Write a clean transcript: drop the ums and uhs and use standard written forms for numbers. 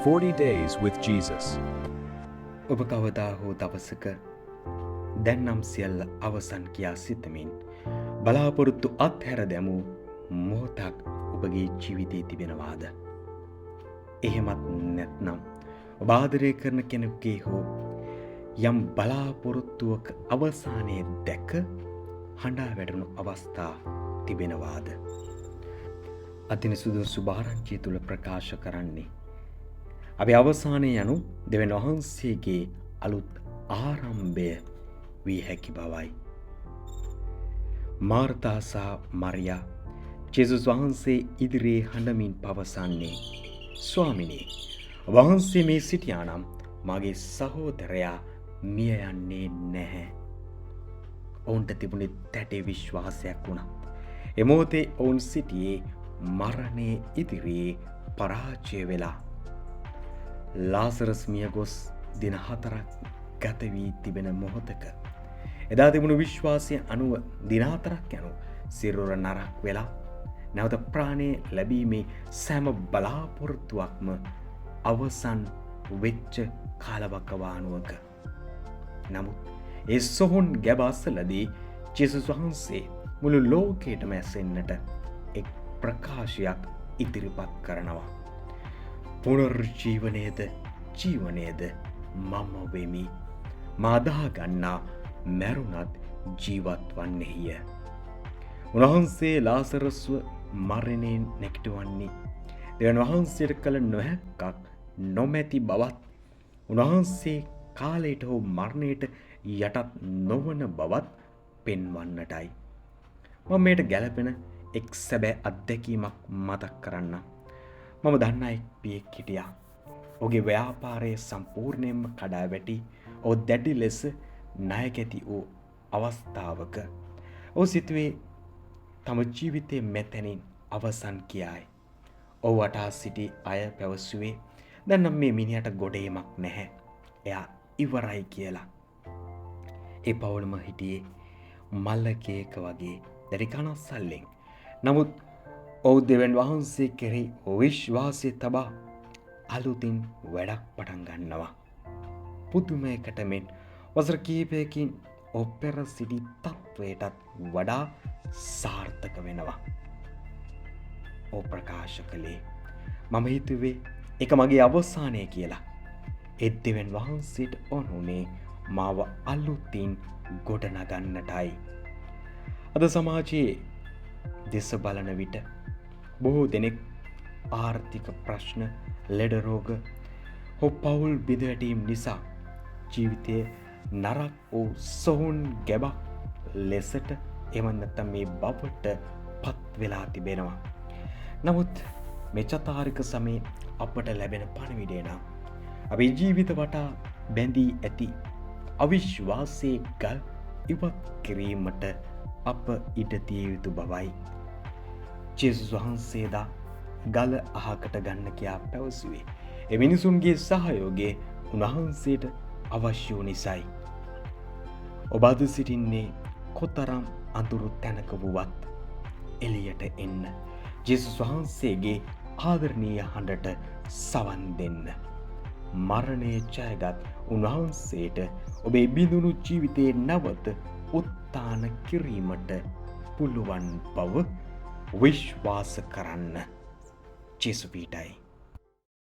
40 Days with Jesus. ඔබ කවදා හෝ දවසක දැන්නම් සියල්ල අවසන් කියා සිතමින් බලාපොරොත්තු අත්හැර දැමූ මොහොතක් ඔබගේ ජීවිතයේ තිබෙනවාද? එහෙමත් නැත්නම් ඔබ ආදරය කරන කෙනෙකුගේ හෝ යම් බලාපොරොත්තුවක අවසානයේ දැක හඬා වැටුණු අවස්ථා තිබෙනවාද? අදින සුදුසු භාරංචිය තුල ප්‍රකාශ කරන්නේ අපි අවසානයේ යනු දෙවියන් වහන්සේගේ අලුත් ආරම්භය වී හැකි බවයි. මාර්තා සහ මරියා ජේසුස් වහන්සේ ඉදිරියේ හඬමින් පවසන්නේ, ස්වාමිනේ, වහන්සේ මේ සිටියානම් මගේ සහෝදරයා මිය යන්නේ නැහැ. ඔවුන්ට තිබුණේ දැඩි විශ්වාසයක් වුණා. ඒ මොහොතේ ඔවුන් සිටියේ මරණයේ ඉදිරියේ පරාජය වෙලා. ලාසරස් මිය ගොස් දින 4ක් ගත වී තිබෙන මොහොතක එදා තිබුණු විශ්වාසය අනුව දින 4ක් යනු සිරුර නරක් වෙලා නැවත ප්‍රාණය ලැබීමේ සෑම බලාපොරොත්තුවක්ම අවසන් වෙච්ච කාලවකවානුවක. නමුත් ඒ සොහොන් ගැබ අසලදී ජේසුස් වහන්සේ මුළු ලෝකයටම ඇසෙන්නට එක් ප්‍රකාශයක් ඉදිරිපත් කරනවා. පුනර්ජීවනයේද ජීවනයේද මම වෙමි. මා දහගන්නා මැරුණත් ජීවත් වන්නේය. උන්වහන්සේ ලාසරස්ව මරණයෙන් නැගිටවන්නේ දෙවියන් වහන්සේට කළ නොහැක්කක් නොමැති බවත්, උන්වහන්සේ කාලයට හෝ මරණයට යටත් නොවන බවත් පෙන්වන්නටයි. මම මේට ගැළපෙන එක් සැබෑ අත්දැකීමක් මතක් කරන්න. මම දන්නා එක් පියෙක් හිටියා. ඔහුගේ ව්‍යාපාරයේ සම්පූර්ණයෙන්ම කඩා වැටි ඔහු දැඩි ලෙස ණයකැති වූ අවස්ථාවක ඔහු සිතුවේ තම ජීවිතයේ මෙතනින් අවසන් කියායි. ඔහු වටා සිටි අය පැවසුවේ දැන් නම් මේ මිනිහට ගොඩේමක් නැහැ, එයා ඉවරයි කියලා. ඒ පවුලම හිටියේ මල්ලකේක වගේ දැඩි කනස්සල්ලෙන්. නමුත් ඔහු දෙවියන් වහන්සේ කෙරෙහි විශ්වාසය තබා අලුතින් වැඩක් පටන් ගන්නවා. පුදුමයකට මෙන් වසර කිහිපයකින් ඔහු පෙර සිටි තත්වයටත් වඩා සාර්ථක වෙනවා. ඔහු ප්‍රකාශ කළේ, මම හිතුවේ එක මගේ අවසානය කියලා. ඒ දෙවියන් වහන්සේට ඕනුනේ මාව අලුතින් ගොඩනගන්නටයි. අද සමාජයේ දෙස බලන විට බොහෝ දෙනෙක් ආර්ථික ප්‍රශ්න, ලෙඩ රෝග හෝ පවුල් බිඳවැටීම් නිසා ජීවිතයේ නරක වූ සොහොන් ගැබක් ලෙසට එවන් නැත්නම් මේ බවට පත් වෙලා තිබෙනවා. නමුත් මේ චතාරික සමයේ අපට ලැබෙන පණිවිඩය නම් අපේ ජීවිත වටා බැඳී ඇති අවිශ්වාසයේ ගල් ඉවත් කිරීමට අප ඉඩ දිය යුතු බවයි. ජේසුස් වහන්සේදා ගල අහකට ගන්න කියා පැවසුවේ ඒ මිනිසුන්ගේ සහයෝගය උන්වහන්සේට අවශ්‍ය වූ නිසායි. ඔබ අද සිටින්නේ කොතරම් අඳුරු තැනක වුවත් එළියට එන්න ජේසුස් වහන්සේගේ ආදරණීය හඬට සවන් දෙන්න. මරණය ජයගත් උන්වහන්සේට ඔබේ බිඳුණු ජීවිතයේ නැවත උත්ථාන කිරීමට පුළුවන් බව විශ්වාස කරන්න. ජේසු පීඨයි.